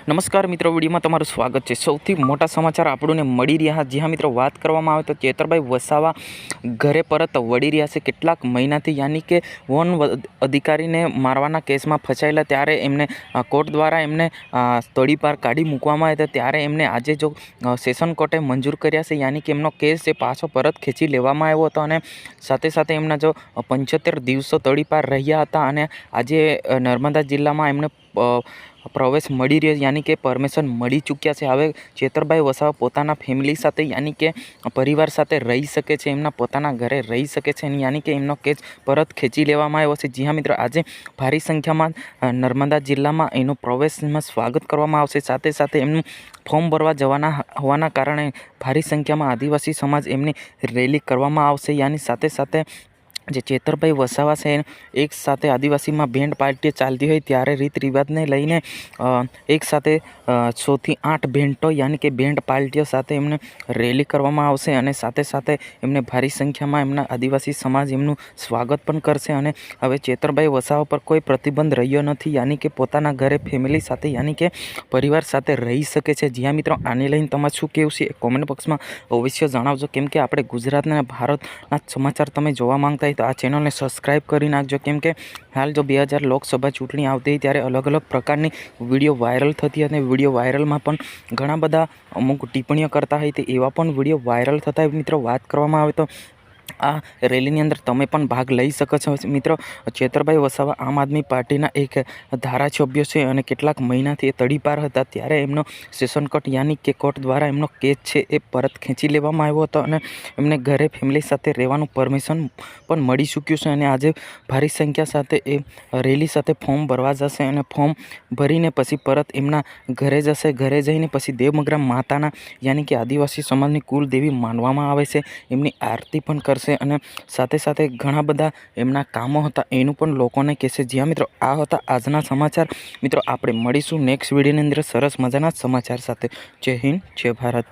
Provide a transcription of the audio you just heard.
નમસ્કાર મિત્રો, વિડીયોમાં તમારું સ્વાગત છે। સૌથી મોટા સમાચાર આપણને મળી રહ્યા। જી હા મિત્રો, વાત કરવામાં આવે તો ચેતરભાઈ વસાવા ઘરે પરત વળી રહ્યા છે। કેટલાક મહિનાથી યાની કે વન અધિકારીને મારવાના કેસમાં ફસાયેલા, ત્યારે એમને કોર્ટ દ્વારા એમને તડીપાર કાઢી મૂકવામાં આવ્યા હતા। ત્યારે એમને આજે જો સેશન કોર્ટે મંજૂર કર્યા છે, યાની કે એમનો કેસ છે પાછો પરત ખેંચી લેવામાં આવ્યો હતો અને સાથે સાથે એમના જો 75 દિવસો તડીપાર રહ્યા હતા અને આજે નર્મદા જિલ્લામાં એમને પ્રવેશ મળી રહ્યો, યાની કે પરમિશન મળી ચૂક્યા છે। હવે ચેતરભાઈ વસાવા પોતાના ફેમિલી સાથે યાની કે પરિવાર સાથે રહી શકે છે, એમના પોતાના ઘરે રહી શકે છે, યાની કે એમનો કેસ પરત ખેંચી લેવામાં આવ્યો છે। જી હા મિત્રો, આજે ભારી સંખ્યામાં નર્મદા જિલ્લામાં એનું પ્રવેશમાં સ્વાગત કરવામાં આવશે। સાથે સાથે એમનું ફોર્મ ભરવા જવાના હોવાના કારણે ભારી સંખ્યામાં આદિવાસી સમાજ એમની રેલી કરવામાં આવશે। યાની સાથે સાથે જે ચેતરભાઈ વસાવા છે, એક સાથે આદિવાસીમાં બેન્ડ પાર્ટી ચાલતી હોય ત્યારે રીત રિવાજને લઈને એક સાથે 100 થી 8 બેન્ડો યાની કે બેન્ડ પાર્ટીઓ સાથે એમને રેલી કરવામાં આવશે અને સાથે સાથે એમને ભારી સંખ્યામાં એમના આદિવાસી સમાજ એમનું સ્વાગત પણ કરશે। અને હવે ચેતરભાઈ વસાવા પર કોઈ પ્રતિબંધ રહ્યો નથી, યાની કે પોતાના ઘરે ફેમિલી સાથે યાની કે પરિવાર સાથે રહી શકે છે। જ્યાં મિત્રો, આને લઈને તમારે શું કહેવું છે એ કોમેન્ટ બોક્સમાં અવશ્ય જણાવજો, કેમ કે આપણે ગુજરાતના ભારતના સમાચાર તમે જોવા માંગતા હોય તો આ ચેનલને સબસ્ક્રાઈબ કરી નાખજો, કેમ કે હાલ જો 2000 લોકસભા ચૂંટણી આવતી ત્યારે અલગ અલગ પ્રકારની વિડીયો વાયરલ થતી અને વિડીયો વાયરલમાં પણ ઘણા બધા અમુક ટિપ્પણીઓ કરતા હોય તો એવા પણ વિડીયો વાયરલ થતા હોય। મિત્રો, વાત કરવામાં આવે તો આ રેલીની અંદર તમે પણ ભાગ લઈ શકો છો। મિત્રો, ચેતરભાઈ વસાવા આમ આદમી પાર્ટીના એક ધારાસભ્ય છે અને કેટલાક મહિનાથી એ તડીપાર હતા, ત્યારે એમનો સેશન કોર્ટ યાની કે કોર્ટ દ્વારા એમનો કેસ છે એ પરત ખેંચી લેવામાં આવ્યો હતો અને એમને ઘરે ફેમિલી સાથે રહેવાનું પરમિશન પણ મળી ચૂક્યું છે અને આજે ભારી સંખ્યા સાથે એ રેલી સાથે ફોર્મ ભરવા જશે અને ફોર્મ ભરીને પછી પરત એમના ઘરે જશે। ઘરે જઈને પછી દેવમગરા માતાના યાની કે આદિવાસી સમાજની કુલદેવી માનવામાં આવે છે, એમની આરતી પણ કરશે અને સાથે સાથે ઘણા બધા એમના કામો હતા એનું પણ લોકોને કહેશે। જ્યાં મિત્રો, આ હતા આજના સમાચાર। મિત્રો, આપણે મળીશું નેક્સ્ટ વિડીયોની અંદર સરસ મજાના સમાચાર સાથે। જય હિન્દ, જય ભારત।